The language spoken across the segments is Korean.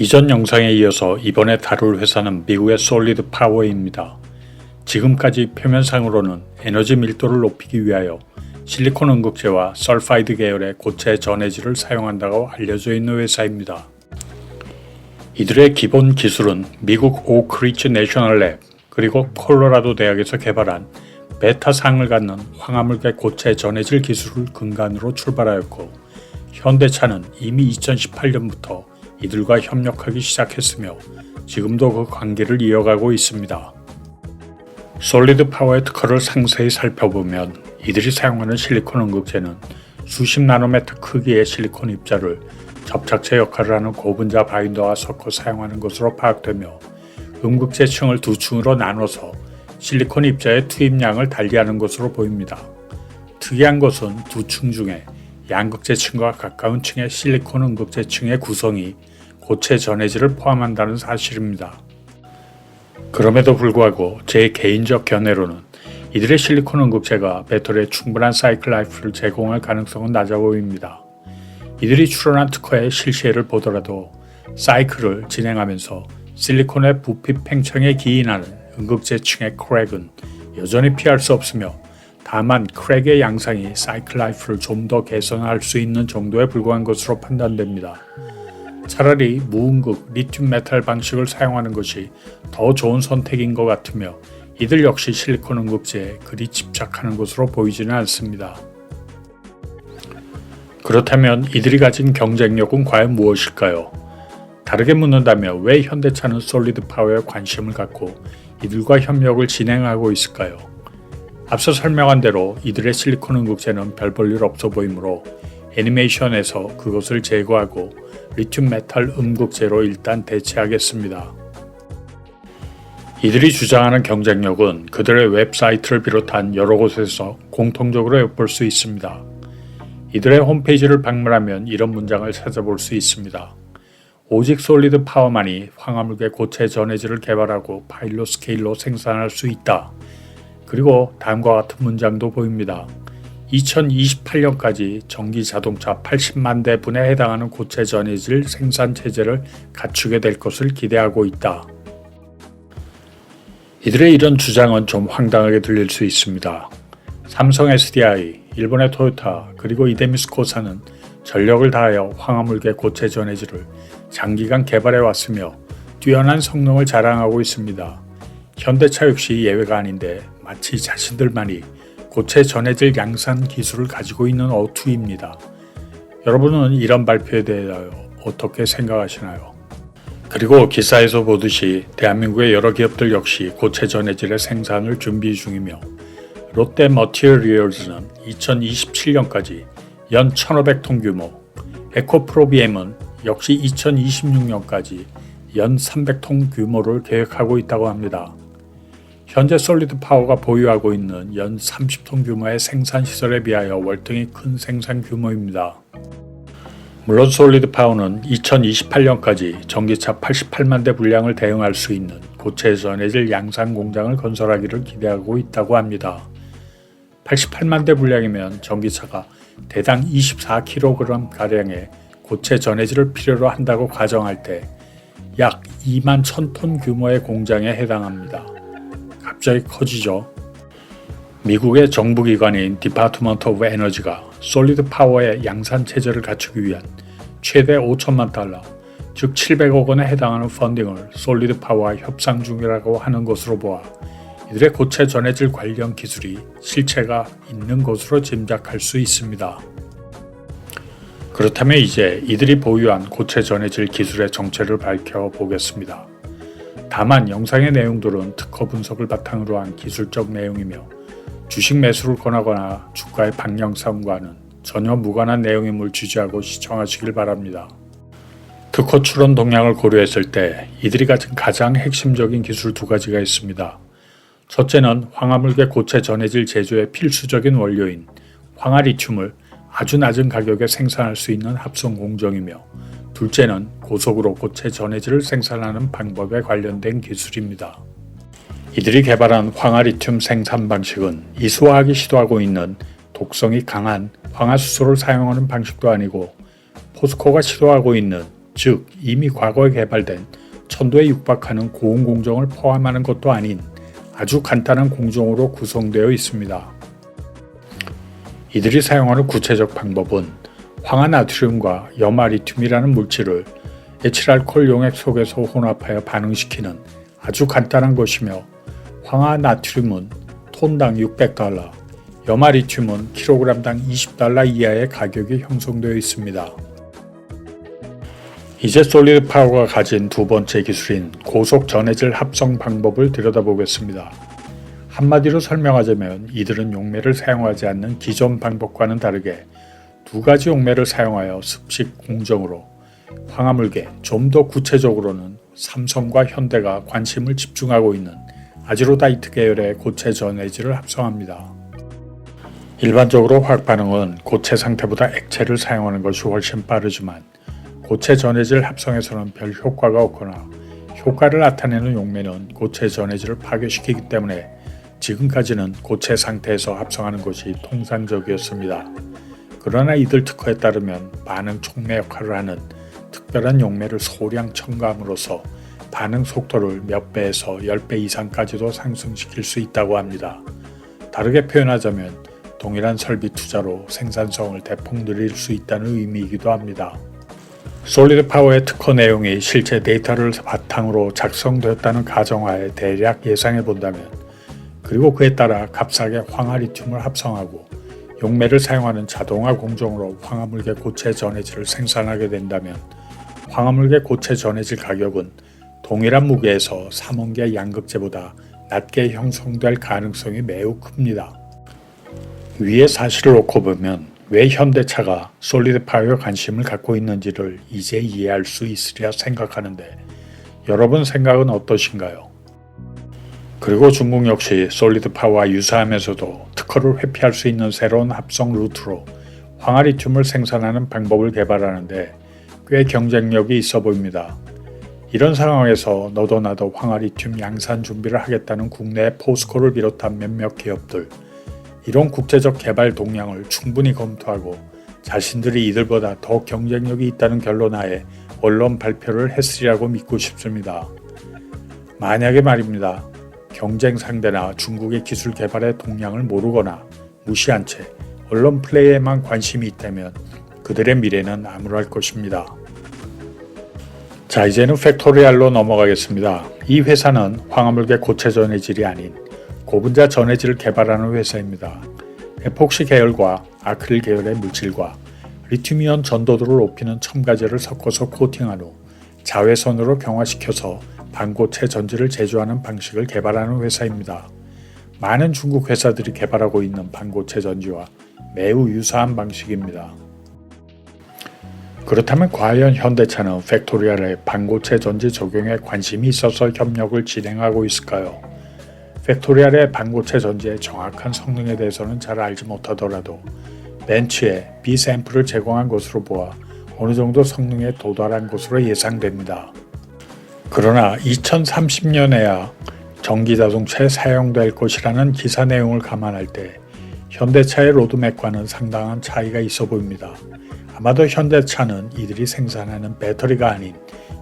이전 영상에 이어서 이번에 다룰 회사는 미국의 솔리드 파워입니다. 지금까지 표면상으로는 에너지 밀도를 높이기 위하여 실리콘 응급제와 설파이드 계열의 고체 전해질을 사용한다고 알려져 있는 회사입니다. 이들의 기본 기술은 미국 오크리지 내셔널 랩 그리고 콜로라도 대학에서 개발한 베타상을 갖는 황화물계 고체 전해질 기술을 근간으로 출발하였고, 현대차는 이미 2018년부터 이들과 협력하기 시작했으며 지금도 그 관계를 이어가고 있습니다. 솔리드 파워의 특허를 상세히 살펴보면 이들이 사용하는 실리콘 응급제는 수십 나노미터 크기의 실리콘 입자를 접착제 역할을 하는 고분자 바인더와 섞어 사용하는 것으로 파악되며, 응급제층을 두 층으로 나눠서 실리콘 입자의 투입량을 달리하는 것으로 보입니다. 특이한 것은 두 층 중에 양극재층과 가까운 층의 실리콘 응급제층의 구성이 고체 전해질을 포함한다는 사실입니다. 그럼에도 불구하고 제 개인적 견해로는 이들의 실리콘 응급제가 배터리에 충분한 사이클 라이프를 제공할 가능성은 낮아 보입니다. 이들이 출원한 특허의 실시혜를 보더라도 사이클을 진행하면서 실리콘의 부피 팽창에 기인하는 응급제층의 크랙은 여전히 피할 수 없으며, 다만 크랙의 양상이 사이클 라이프를 좀 더 개선할 수 있는 정도에 불과한 것으로 판단됩니다. 차라리 무응급 리튬 메탈 방식을 사용하는 것이 더 좋은 선택인 것 같으며, 이들 역시 실리콘 응급제에 그리 집착하는 것으로 보이지는 않습니다. 그렇다면 이들이 가진 경쟁력은 과연 무엇일까요? 다르게 묻는다면 왜 현대차는 솔리드 파워에 관심을 갖고 이들과 협력을 진행하고 있을까요? 앞서 설명한 대로 이들의 실리콘 응급제는 별 볼 일 없어 보이므로 애니메이션에서 그것을 제거하고 리튬 메탈 응급제로 일단 대체하겠습니다. 이들이 주장하는 경쟁력은 그들의 웹사이트를 비롯한 여러 곳에서 공통적으로 엿볼 수 있습니다. 이들의 홈페이지를 방문하면 이런 문장을 찾아볼 수 있습니다. 오직 솔리드 파워만이 황화물계 고체 전해질을 개발하고 파일럿 스케일로 생산할 수 있다. 그리고 다음과 같은 문장도 보입니다. 2028년까지 전기 자동차 80만 대 분에 해당하는 고체 전해질 생산 체제를 갖추게 될 것을 기대하고 있다. 이들의 이런 주장은 좀 황당하게 들릴 수 있습니다. 삼성 SDI, 일본의 토요타, 그리고 이데미스 코사는 전력을 다하여 황화물계 고체 전해질을 장기간 개발해 왔으며 뛰어난 성능을 자랑하고 있습니다. 현대차 역시 예외가 아닌데 마치 자신들만이 고체 전해질 양산 기술을 가지고 있는 어투입니다. 여러분은 이런 발표에 대하여 어떻게 생각하시나요? 그리고 기사에서 보듯이 대한민국의 여러 기업들 역시 고체 전해질의 생산을 준비 중이며, 롯데 머티리얼즈는 2027년까지 연 1,500톤 규모, 에코프로비엠은 역시 2026년까지 연 300톤 규모를 계획하고 있다고 합니다. 현재 솔리드 파워가 보유하고 있는 연 30톤 규모의 생산 시설에 비하여 월등히 큰 생산 규모입니다. 물론 솔리드 파워는 2028년까지 전기차 88만 대 분량을 대응할 수 있는 고체 전해질 양산 공장을 건설하기를 기대하고 있다고 합니다. 88만 대 분량이면 전기차가 대당 24kg가량의 고체 전해질을 필요로 한다고 가정할 때 약 2만 1,000톤 규모의 공장에 해당합니다. 갑자기 커지죠. 미국의 정부기관인 디파트먼트 오브 에너지가 솔리드 파워의 양산 체제를 갖추기 위한 최대 5천만 달러, 즉 700억 원에 해당하는 펀딩을 솔리드 파워와 협상 중이라고 하는 것으로 보아 이들의 고체 전해질 관련 기술이 실체가 있는 것으로 짐작할 수 있습니다. 그렇다면 이제 이들이 보유한 고체 전해질 기술의 정체를 밝혀보겠습니다. 다만 영상의 내용들은 특허 분석을 바탕으로 한 기술적 내용이며 주식 매수를 권하거나 주가의 방향성과는 전혀 무관한 내용임을 주지하고 시청하시길 바랍니다. 특허 출원 동향을 고려했을 때 이들이 가진 가장 핵심적인 기술 두 가지가 있습니다. 첫째는 황화물계 고체 전해질 제조의 필수적인 원료인 황화리튬을 아주 낮은 가격에 생산할 수 있는 합성 공정이며, 둘째는 고속으로 고체 전해질을 생산하는 방법에 관련된 기술입니다. 이들이 개발한 황화리튬 생산 방식은 이수화학이 시도하고 있는 독성이 강한 황화수소를 사용하는 방식도 아니고, 포스코가 시도하고 있는 즉 이미 과거에 개발된 천도에 육박하는 고온 공정을 포함하는 것도 아닌 아주 간단한 공정으로 구성되어 있습니다. 이들이 사용하는 구체적 방법은 황화나트륨과 염화리튬이라는 물질을 에틸알코올 용액 속에서 혼합하여 반응시키는 아주 간단한 것이며, 황화나트륨은 톤당 $600, 염화리튬은 킬로그램당 $20 이하의 가격이 형성되어 있습니다. 이제 솔리드 파워가 가진 두 번째 기술인 고속 전해질 합성 방법을 들여다보겠습니다. 한마디로 설명하자면 이들은 용매를 사용하지 않는 기존 방법과는 다르게 두 가지 용매를 사용하여 습식 공정으로 황화물계, 좀 더 구체적으로는 삼성과 현대가 관심을 집중하고 있는 아지로다이트 계열의 고체 전해질을 합성합니다. 일반적으로 화학 반응은 고체 상태보다 액체를 사용하는 것이 훨씬 빠르지만 고체 전해질 합성에서는 별 효과가 없거나 효과를 나타내는 용매는 고체 전해질을 파괴시키기 때문에 지금까지는 고체 상태에서 합성하는 것이 통상적이었습니다. 그러나 이들 특허에 따르면 반응 촉매 역할을 하는 특별한 용매를 소량 첨가함으로써 반응 속도를 몇 배에서 10배 이상까지도 상승시킬 수 있다고 합니다. 다르게 표현하자면 동일한 설비 투자로 생산성을 대폭 늘릴 수 있다는 의미이기도 합니다. 솔리드 파워의 특허 내용이 실제 데이터를 바탕으로 작성되었다는 가정하에 대략 예상해 본다면, 그리고 그에 따라 값싸게 황화리튬을 합성하고 용매를 사용하는 자동화 공정으로 황화물계 고체 전해질을 생산하게 된다면 황화물계 고체 전해질 가격은 동일한 무게에서 삼원계 양극재보다 낮게 형성될 가능성이 매우 큽니다. 위의 사실을 놓고 보면 왜 현대차가 솔리드 파워에 관심을 갖고 있는지를 이제 이해할 수 있으리라 생각하는데, 여러분 생각은 어떠신가요? 그리고 중국 역시 솔리드 파워와 유사하면서도 특허를 회피할 수 있는 새로운 합성 루트로 황화리튬을 생산하는 방법을 개발하는데 꽤 경쟁력이 있어 보입니다. 이런 상황에서 너도 나도 황화리튬 양산 준비를 하겠다는 국내 포스코를 비롯한 몇몇 기업들, 이런 국제적 개발 동향을 충분히 검토하고 자신들이 이들보다 더 경쟁력이 있다는 결론하에 언론 발표를 했으리라고 믿고 싶습니다. 만약에 말입니다. 경쟁 상대나 중국의 기술 개발의 동향을 모르거나 무시한 채 언론 플레이에만 관심이 있다면 그들의 미래는 암울할 것입니다. 자, 이제는 팩토리알로 넘어가겠습니다. 이 회사는 황화물계 고체 전해질이 아닌 고분자 전해질을 개발하는 회사입니다. 에폭시 계열과 아크릴 계열의 물질과 리튬이온 전도도를 높이는 첨가제를 섞어서 코팅한 후 자외선으로 경화시켜서 반고체 전지를 제조하는 방식을 개발하는 회사입니다. 많은 중국 회사들이 개발하고 있는 반고체 전지와 매우 유사한 방식입니다. 그렇다면 과연 현대차는 팩토리알의 반고체 전지 적용에 관심이 있어서 협력을 진행하고 있을까요? 팩토리알의 반고체 전지의 정확한 성능에 대해서는 잘 알지 못하더라도 벤츠에 B 샘플을 제공한 것으로 보아 어느 정도 성능에 도달한 것으로 예상됩니다. 그러나 2030년에야 전기자동차에 사용될 것이라는 기사 내용을 감안할 때 현대차의 로드맵과는 상당한 차이가 있어 보입니다. 아마도 현대차는 이들이 생산하는 배터리가 아닌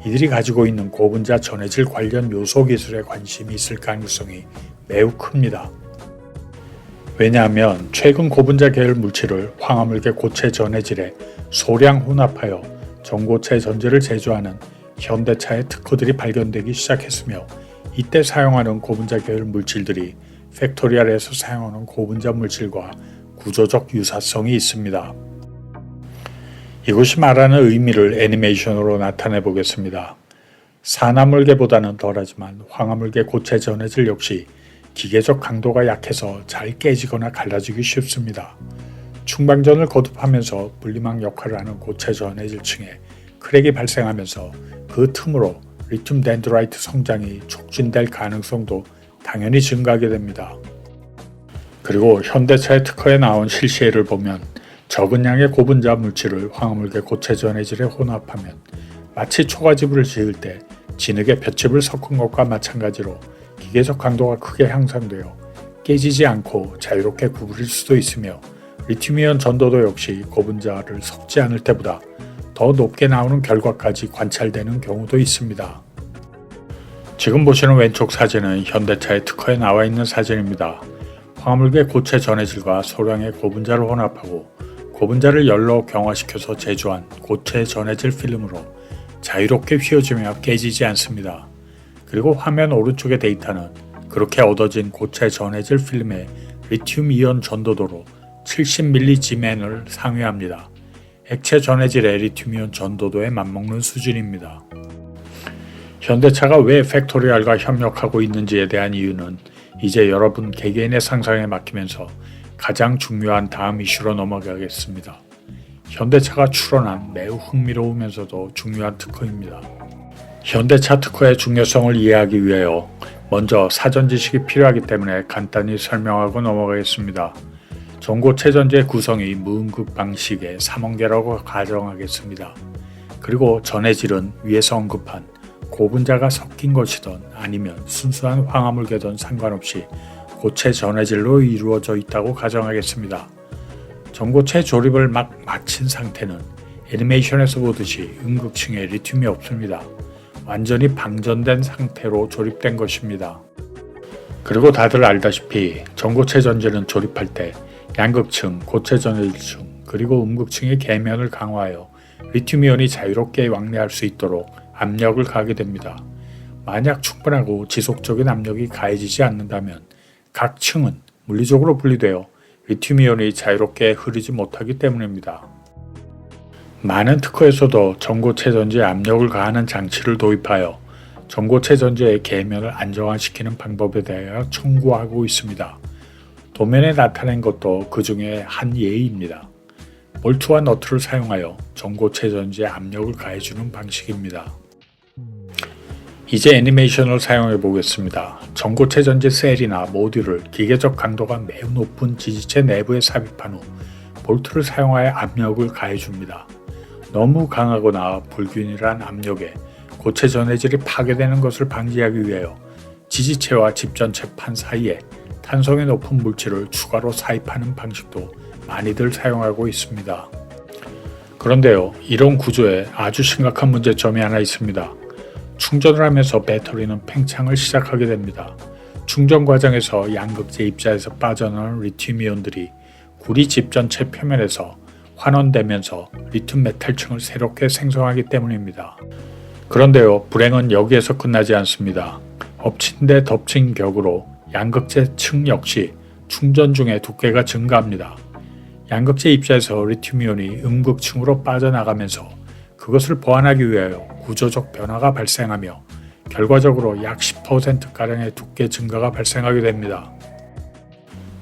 이들이 가지고 있는 고분자 전해질 관련 요소 기술에 관심이 있을 가능성이 매우 큽니다. 왜냐하면 최근 고분자 계열 물질을 황화물계 고체 전해질에 소량 혼합하여 전고체 전지를 제조하는 현대차의 특허들이 발견되기 시작했으며, 이때 사용하는 고분자 계열 물질들이 팩토리알에서 사용하는 고분자 물질과 구조적 유사성이 있습니다. 이것이 말하는 의미를 애니메이션으로 나타내 보겠습니다. 산화물계보다는 덜하지만 황화물계 고체 전해질 역시 기계적 강도가 약해서 잘 깨지거나 갈라지기 쉽습니다. 충방전을 거듭하면서 분리막 역할을 하는 고체 전해질층에 크랙이 발생하면서 그 틈으로 리튬 덴드라이트 성장이 촉진될 가능성도 당연히 증가하게 됩니다. 그리고 현대차의 특허에 나온 실시예를 보면 적은 양의 고분자 물질을 황화물계 고체 전해질에 혼합하면 마치 초가집을 지을 때 진흙에 볏짚을 섞은 것과 마찬가지로 기계적 강도가 크게 향상되어 깨지지 않고 자유롭게 구부릴 수도 있으며, 리튬이온 전도도 역시 고분자를 섞지 않을 때보다 더 높게 나오는 결과까지 관찰되는 경우도 있습니다. 지금 보시는 왼쪽 사진은 현대차의 특허에 나와 있는 사진입니다. 화물계 고체 전해질과 소량의 고분자를 혼합하고 고분자를 열로 경화시켜서 제조한 고체 전해질 필름으로 자유롭게 휘어지며 깨지지 않습니다. 그리고 화면 오른쪽의 데이터는 그렇게 얻어진 고체 전해질 필름의 리튬 이온 전도도로 70mg을 상회합니다. 액체 전해질의 리튬 이온 전도도에 맞먹는 수준입니다. 현대차가 왜 팩토리알과 협력하고 있는지에 대한 이유는 이제 여러분 개개인의 상상에 맡기면서 가장 중요한 다음 이슈로 넘어가겠습니다. 현대차가 추론한 매우 흥미로우면서도 중요한 특허입니다. 현대차 특허의 중요성을 이해하기 위하여 먼저 사전 지식이 필요하기 때문에 간단히 설명하고 넘어가겠습니다. 전고체 전지의 구성이 무음극 방식의 삼원계라고 가정하겠습니다. 그리고 전해질은 위에서 언급한 고분자가 섞인 것이든 아니면 순수한 황화물계든 상관없이 고체 전해질로 이루어져 있다고 가정하겠습니다. 전고체 조립을 막 마친 상태는 애니메이션에서 보듯이 음극층에 리튬이 없습니다. 완전히 방전된 상태로 조립된 것입니다. 그리고 다들 알다시피 전고체 전지는 조립할 때 양극층, 고체 전해질층, 그리고 음극층의 계면을 강화하여 리튬이온이 자유롭게 왕래할 수 있도록 압력을 가하게 됩니다. 만약 충분하고 지속적인 압력이 가해지지 않는다면 각 층은 물리적으로 분리되어 리튬이온이 자유롭게 흐르지 못하기 때문입니다. 많은 특허에서도 전고체 전지에 압력을 가하는 장치를 도입하여 전고체 전지의 계면을 안정화시키는 방법에 대하여 청구하고 있습니다. 도면에 나타낸 것도 그 중에 한 예입니다. 볼트와 너트를 사용하여 전고체 전지에 압력을 가해주는 방식입니다. 이제 애니메이션을 사용해 보겠습니다. 전고체 전지 셀이나 모듈을 기계적 강도가 매우 높은 지지체 내부에 삽입한 후 볼트를 사용하여 압력을 가해줍니다. 너무 강하거나 불균일한 압력에 고체 전해질이 파괴되는 것을 방지하기 위하여 지지체와 집전체판 사이에 탄성이 높은 물질을 추가로 삽입하는 방식도 많이들 사용하고 있습니다. 그런데요, 이런 구조에 아주 심각한 문제점이 하나 있습니다. 충전을 하면서 배터리는 팽창을 시작하게 됩니다. 충전 과정에서 양극재 입자에서 빠져나오는 리튬이온들이 구리 집전체 표면에서 환원되면서 리튬 메탈층을 새롭게 생성하기 때문입니다. 그런데요, 불행은 여기에서 끝나지 않습니다. 엎친 데 덮친 격으로 양극재 층 역시 충전 중에 두께가 증가합니다. 양극재 입자에서 리튬이온이 음극층으로 빠져나가면서 그것을 보완하기 위하여 구조적 변화가 발생하며 결과적으로 약 10%가량의 두께 증가가 발생하게 됩니다.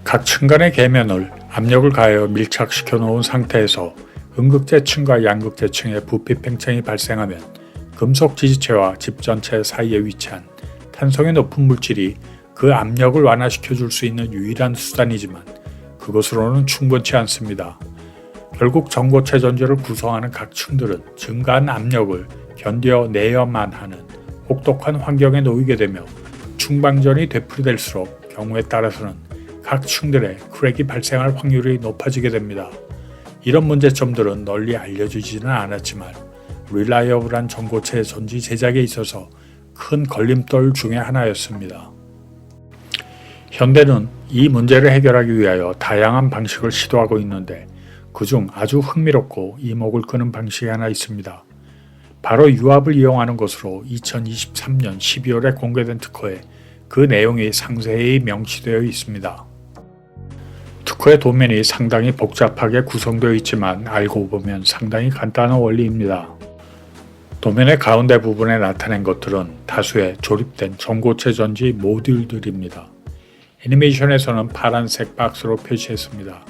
각 층 간의 계면을 압력을 가하여 밀착시켜 놓은 상태에서 음극재층과 양극재층의 부피 팽창이 발생하면 금속 지지체와 집전체 사이에 위치한 탄성이 높은 물질이 그 압력을 완화시켜 줄 수 있는 유일한 수단이지만 그것으로는 충분치 않습니다. 결국 전고체 전지를 구성하는 각 층들은 증가한 압력을 견뎌내야만 하는 혹독한 환경에 놓이게 되며 충방전이 되풀이될수록 경우에 따라서는 각 층들의 크랙이 발생할 확률이 높아지게 됩니다. 이런 문제점들은 널리 알려지지는 않았지만 릴라이어블한 전고체 전지 제작에 있어서 큰 걸림돌 중의 하나였습니다. 현대는 이 문제를 해결하기 위하여 다양한 방식을 시도하고 있는데 그중 아주 흥미롭고 이목을 끄는 방식이 하나 있습니다. 바로 유압을 이용하는 것으로 2023년 12월에 공개된 특허에 그 내용이 상세히 명시되어 있습니다. 특허의 도면이 상당히 복잡하게 구성되어 있지만 알고 보면 상당히 간단한 원리입니다. 도면의 가운데 부분에 나타낸 것들은 다수의 조립된 전고체 전지 모듈들입니다. 애니메이션에서는 파란색 박스로 표시했습니다.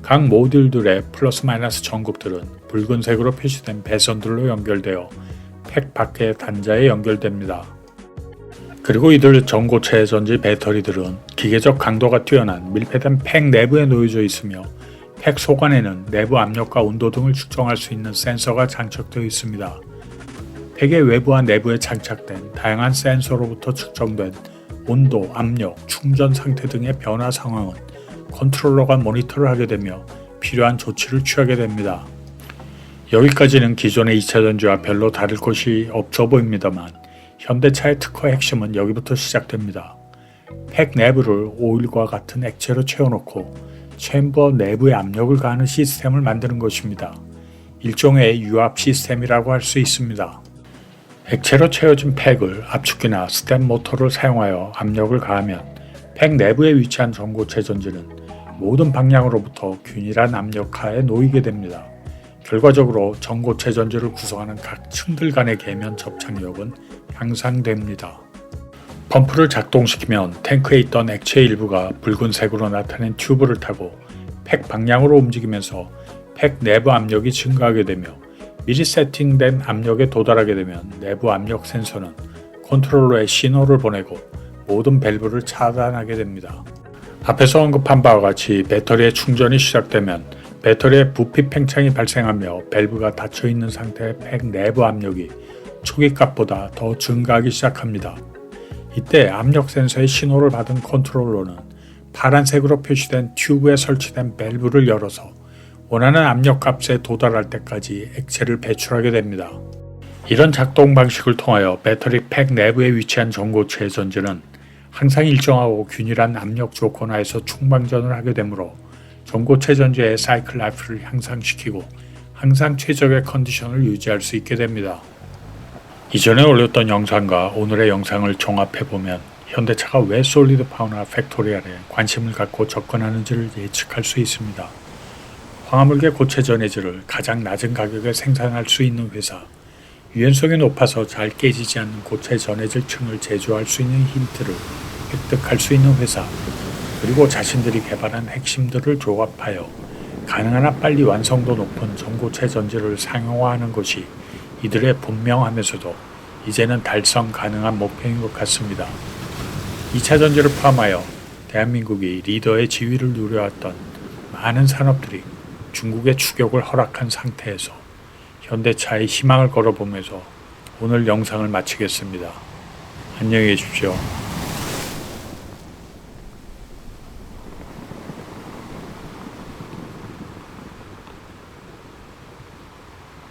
각 모듈들의 플러스 마이너스 전극들은 붉은색으로 표시된 배선들로 연결되어 팩 밖의 단자에 연결됩니다. 그리고 이들 전고체 전지 배터리들은 기계적 강도가 뛰어난 밀폐된 팩 내부에 놓여져 있으며 팩 속안에는 내부 압력과 온도 등을 측정할 수 있는 센서가 장착되어 있습니다. 팩의 외부와 내부에 장착된 다양한 센서로부터 측정된 온도, 압력, 충전 상태 등의 변화 상황은 컨트롤러가 모니터를 하게 되며 필요한 조치를 취하게 됩니다. 여기까지는 기존의 2차 전지와 별로 다를 것이 없어 보입니다만 현대차의 특허 핵심은 여기부터 시작됩니다. 팩 내부를 오일과 같은 액체로 채워놓고 챔버 내부에 압력을 가하는 시스템을 만드는 것입니다. 일종의 유압 시스템이라고 할 수 있습니다. 액체로 채워진 팩을 압축기나 스텝 모터를 사용하여 압력을 가하면 팩 내부에 위치한 전고체 전지는 모든 방향으로부터 균일한 압력 하에 놓이게 됩니다. 결과적으로 전고체 전지를 구성하는 각 층들 간의 계면 접착력은 향상됩니다. 펌프를 작동시키면 탱크에 있던 액체의 일부가 붉은색으로 나타낸 튜브를 타고 팩 방향으로 움직이면서 팩 내부 압력이 증가하게 되며 미리 세팅된 압력에 도달하게 되면 내부 압력 센서는 컨트롤러에 신호를 보내고 모든 밸브를 차단하게 됩니다. 앞에서 언급한 바와 같이 배터리의 충전이 시작되면 배터리에 부피 팽창이 발생하며 밸브가 닫혀 있는 상태의 팩 내부 압력이 초기 값보다 더 증가하기 시작합니다. 이때 압력 센서의 신호를 받은 컨트롤러는 파란색으로 표시된 튜브에 설치된 밸브를 열어서 원하는 압력 값에 도달할 때까지 액체를 배출하게 됩니다. 이런 작동 방식을 통하여 배터리 팩 내부에 위치한 전고체 전지는 항상 일정하고 균일한 압력 조건 하에서 충방전을 하게 되므로 전고체 전지의 사이클 라이프를 향상시키고 항상 최적의 컨디션을 유지할 수 있게 됩니다. 이전에 올렸던 영상과 오늘의 영상을 종합해보면 현대차가 왜 솔리드 파워나 팩토리얼에 관심을 갖고 접근하는지를 예측할 수 있습니다. 황화물계 고체 전해질을 가장 낮은 가격에 생산할 수 있는 회사, 유연성이 높아서 잘 깨지지 않는 고체 전해질 층을 제조할 수 있는 힌트를 획득할 수 있는 회사, 그리고 자신들이 개발한 핵심들을 조합하여 가능한 한 빨리 완성도 높은 전고체 전지를 상용화하는 것이 이들의 분명하면서도 이제는 달성 가능한 목표인 것 같습니다. 2차 전지를 포함하여 대한민국이 리더의 지위를 누려왔던 많은 산업들이 중국의 추격을 허락한 상태에서 현대차의 희망을 걸어보면서 오늘 영상을 마치겠습니다. 안녕히 계십시오.